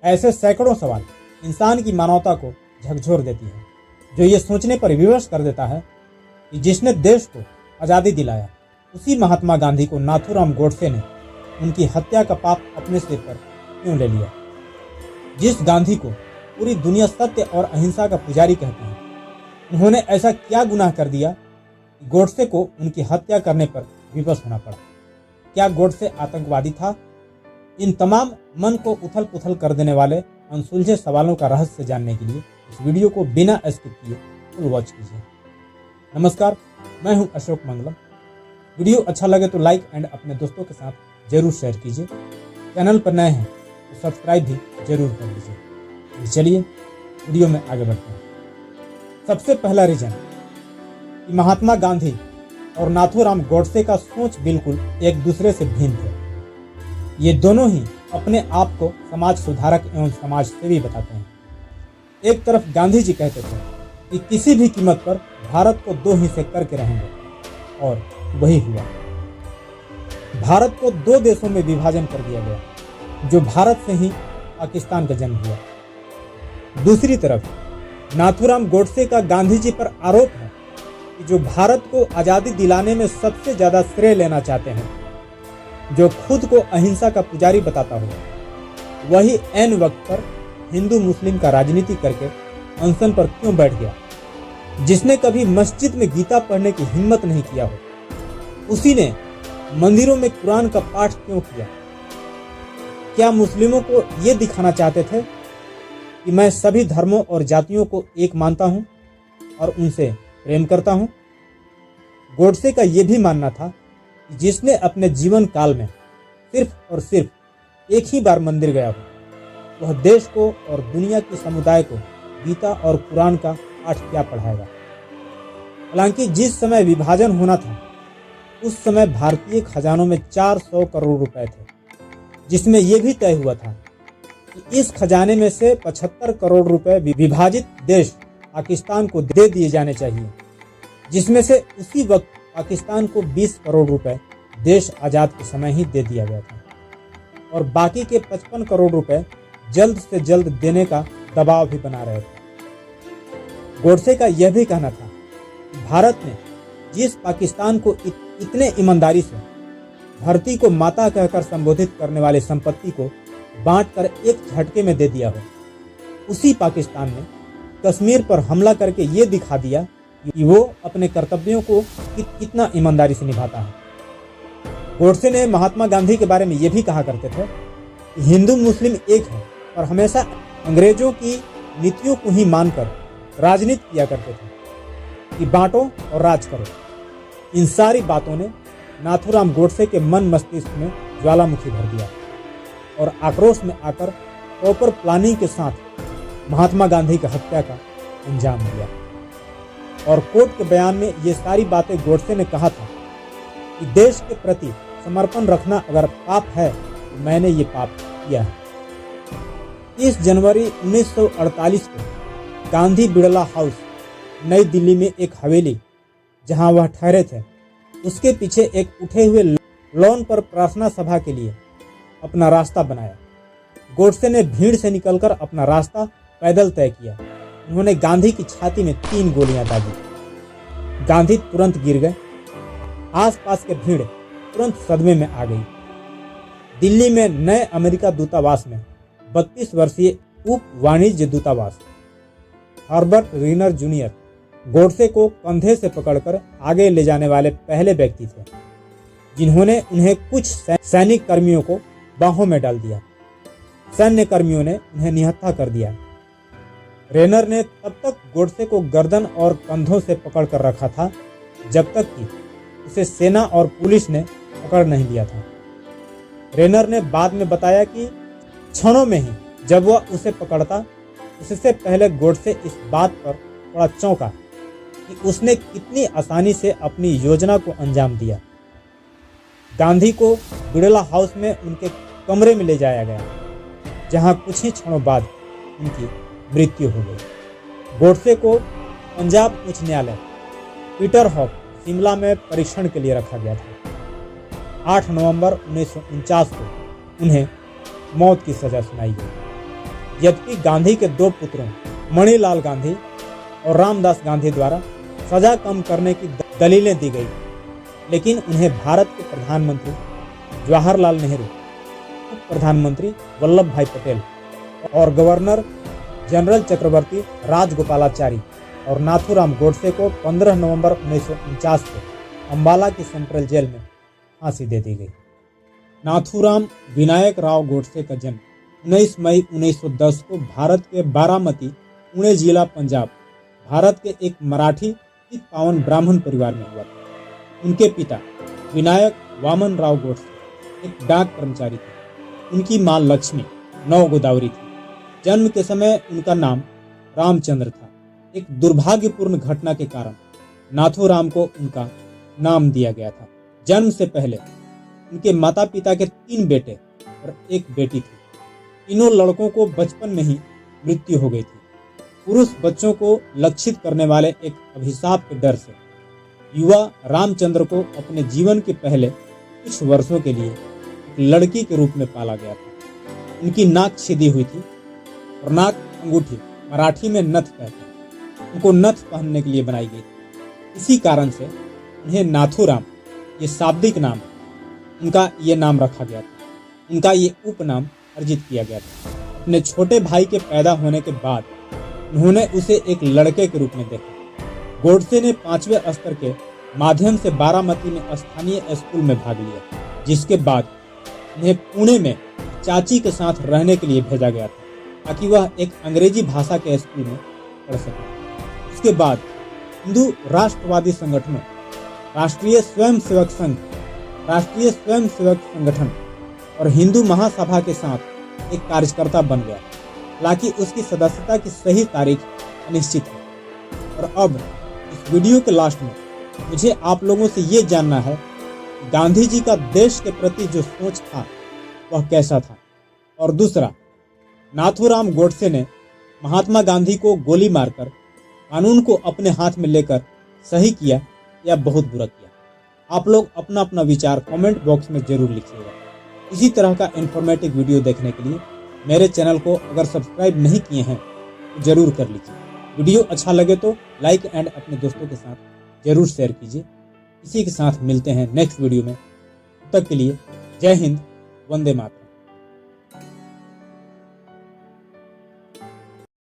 ऐसे सैकड़ों सवाल इंसान की मानवता को झकझोर देती है, जो ये सोचने पर विवश कर देता है कि जिसने देश को आज़ादी दिलाया, उसी महात्मा गांधी को नाथूराम गोडसे ने उनकी हत्या का पाप अपने सिर पर क्यों ले लिया। जिस गांधी को पूरी दुनिया सत्य और अहिंसा का पुजारी कहते हैं, उन्होंने ऐसा क्या गुनाह कर दिया कि गोडसे को उनकी हत्या करने पर विवश होना पड़ा। क्या गोडसे आतंकवादी था? इन तमाम मन को उथल पुथल कर देने वाले अनसुलझे सवालों का रहस्य जानने के लिए इस वीडियो को बिना स्किप किए फुल वॉच कीजिए। नमस्कार, मैं हूं अशोक मंगलम। वीडियो अच्छा लगे तो लाइक एंड अपने दोस्तों के साथ जरूर शेयर कीजिए। चैनल पर नए हैं तो सब्सक्राइब भी जरूर कर लीजिए। तो चलिए वीडियो में आगे बढ़ते हैं। सबसे पहला रीजन कि महात्मा गांधी और नाथूराम गोडसे का सोच बिल्कुल एक दूसरे से भिन्न थे। ये दोनों ही अपने आप को समाज सुधारक एवं समाज सेवी बताते हैं। एक तरफ गांधी जी कहते थे कि किसी भी कीमत पर भारत को दो हिस्से करके रहेंगे, और वही हुआ। भारत को दो देशों में विभाजन कर दिया गया, जो भारत से ही पाकिस्तान का जन्म हुआ। दूसरी तरफ नाथूराम गोडसे का गांधी जी पर आरोप है कि जो भारत को आज़ादी दिलाने में सबसे ज़्यादा श्रेय लेना चाहते हैं, जो खुद को अहिंसा का पुजारी बताता हो, वही ऐन वक्त पर हिंदू मुस्लिम का राजनीति करके अनशन पर क्यों बैठ गया। जिसने कभी मस्जिद में गीता पढ़ने की हिम्मत नहीं किया हो, उसी ने मंदिरों में कुरान का पाठ क्यों किया। क्या मुस्लिमों को ये दिखाना चाहते थे कि मैं सभी धर्मों और जातियों को एक मानता हूं और उनसे प्रेम करता हूं? गोडसे का यह भी मानना था कि जिसने अपने जीवन काल में सिर्फ और सिर्फ एक ही बार मंदिर गया हो, वह देश को और दुनिया के समुदाय को गीता और कुरान का पाठ क्या पढ़ाएगा। हालांकि जिस समय विभाजन होना था, उस समय भारतीय खजानों में 400 करोड़ रुपए थे, जिसमें यह भी तय हुआ था कि इस खजाने में से 75 करोड़ रुपए विभाजित देश पाकिस्तान को दे दिए जाने चाहिए, जिसमें से उसी वक्त पाकिस्तान को 20 करोड़ रुपए देश आज़ाद के समय ही दे दिया गया था, और बाकी के 55 करोड़ रुपए जल्द से जल्द देने का दबाव भी बना रहे थे। गोडसे का यह भी कहना था कि भारत ने जिस पाकिस्तान को इतने ईमानदारी से धरती को माता कहकर संबोधित करने वाली संपत्ति को बांटकर एक झटके में दे दिया हो, उसी पाकिस्तान ने कश्मीर पर हमला करके ये दिखा दिया कि वो अपने कर्तव्यों को कितना ईमानदारी से निभाता है। गोडसे ने महात्मा गांधी के बारे में ये भी कहा करते थे कि हिंदू मुस्लिम एक है, और हमेशा अंग्रेजों की नीतियों को ही मानकर राजनीति किया करते थे कि बांटो और राज करो। इन सारी बातों ने नाथूराम गोडसे के मन मस्तिष्क में ज्वालामुखी भर दिया, और आक्रोश में आकर प्रॉपर प्लानिंग के साथ महात्मा गांधी की हत्या का अंजाम दिया। और कोर्ट के बयान में ये सारी बातें गोडसे ने कहा था कि देश के प्रति समर्पण रखना अगर पाप है तो मैंने ये पाप किया है। 30 जनवरी 1948 को गांधी बिड़ला हाउस नई दिल्ली में एक हवेली जहां वह ठहरे थे, उसके पीछे एक उठे हुए लॉन पर प्रार्थना सभा के लिए अपना रास्ता बनाया। गोडसे ने भीड़ से निकलकर अपना रास्ता पैदल तय किया। उन्होंने गांधी की छाती में 3 गोलियां दागी। गांधी तुरंत गिर गए। आसपास के भीड़ तुरंत सदमे में आ गई। दिल्ली में नए अमेरिका दूतावास में 32 वर्षीय उप वाणिज्य दूतावास हर्बर्ट रीनर जूनियर गोडसे को कंधे से पकड़कर आगे ले जाने वाले पहले व्यक्ति थे, जिन्होंने उन्हें कुछ सैनिक कर्मियों को बाहों में डाल दिया। सैन्य कर्मियों ने उन्हें निहत्था कर दिया। रेनर ने तब तक गोडसे को गर्दन और कंधों से पकड़ कर रखा था जब तक कि उसे सेना और पुलिस ने पकड़ नहीं लिया था। रेनर ने बाद में बताया कि क्षणों में ही जब वह उसे पकड़ता, उससे पहले गोडसे इस बात पर थोड़ा चौंका कि उसने कितनी आसानी से अपनी योजना को अंजाम दिया। गांधी को बिड़ला हाउस में उनके कमरे में ले जाया गया, जहां कुछ ही क्षणों बाद उनकी मृत्यु हो गई। गोडसे को पंजाब उच्च न्यायालय पीटरहॉफ शिमला में परीक्षण के लिए रखा गया था। 8 नवंबर 1949 को उन्हें मौत की सजा सुनाई गई। यद्यपि गांधी के 2 पुत्रों मणिलाल गांधी और रामदास गांधी द्वारा सजा कम करने की दलीलें दी गई, लेकिन उन्हें भारत के प्रधानमंत्री जवाहरलाल नेहरू, उप प्रधानमंत्री वल्लभ भाई पटेल और गवर्नर जनरल चक्रवर्ती राजगोपालाचारी और नाथूराम गोडसे को 15 नवंबर 1949 को अंबाला की सेंट्रल जेल में फांसी दे दी गई। नाथूराम विनायक राव गोडसे का जन्म 19 मई 1910 को भारत के बारामती, पुणे जिला, पंजाब, भारत के एक मराठी सिख पावन ब्राह्मण परिवार में हुआ था। उनके पिता विनायक वामन राव गोडसे एक डाक कर्मचारी थे। उनकी मां लक्ष्मी 9 गोदावरी थी। जन्म के समय उनका नाम रामचंद्र था। एक दुर्भाग्यपूर्ण घटना के कारण नाथूराम को उनका नाम दिया गया था। जन्म से पहले उनके माता पिता के 3 बेटे और 1 बेटी थी। तीनों लड़कों को बचपन में ही मृत्यु हो गई थी। पुरुष बच्चों को लक्षित करने वाले एक अभिशाप के डर से युवा रामचंद्र को अपने जीवन के पहले कुछ वर्षों के लिए एक लड़की के रूप में पाला गया था। उनकी नाक सीधी हुई थी और नाक अंगूठी, मराठी में नथ कहते हैं, उनको नथ पहनने के लिए बनाई गई थी। इसी कारण से उन्हें नाथूराम, ये शाब्दिक नाम, उनका ये नाम रखा गया था। उनका ये उपनाम अर्जित किया गया था। अपने छोटे भाई के पैदा होने के बाद उन्होंने उसे एक लड़के के रूप में देखा। गोडसे ने 5वें स्तर के माध्यम से बारामती में स्थानीय स्कूल में भाग लिया, जिसके बाद उन्हें पुणे में चाची के साथ रहने के लिए भेजा गया था ताकि वह एक अंग्रेजी भाषा के स्कूल में पढ़ सके। उसके बाद हिंदू राष्ट्रवादी संगठनों, राष्ट्रीय स्वयंसेवक संघ, राष्ट्रीय स्वयंसेवक संगठन और हिंदू महासभा के साथ एक कार्यकर्ता बन गया। हालांकि उसकी सदस्यता की सही तारीख अनिश्चित है। और अब इस वीडियो के लास्ट में मुझे आप लोगों से ये जानना है कि गांधी जी का देश के प्रति जो सोच था वह कैसा था। और दूसरा, नाथूराम गोडसे ने महात्मा गांधी को गोली मारकर कानून को अपने हाथ में लेकर सही किया या बहुत बुरा किया। आप लोग अपना अपना विचार कमेंट बॉक्स में जरूर लिखिएगा। इसी तरह का इंफॉर्मेटिव वीडियो देखने के लिए मेरे चैनल को अगर सब्सक्राइब नहीं किए हैं तो जरूर कर लीजिए। वीडियो अच्छा लगे तो लाइक एंड अपने दोस्तों के साथ जरूर शेयर कीजिए। इसी के साथ मिलते हैं नेक्स्ट वीडियो में। तब तक के लिए जय हिंद, वंदे मातरम।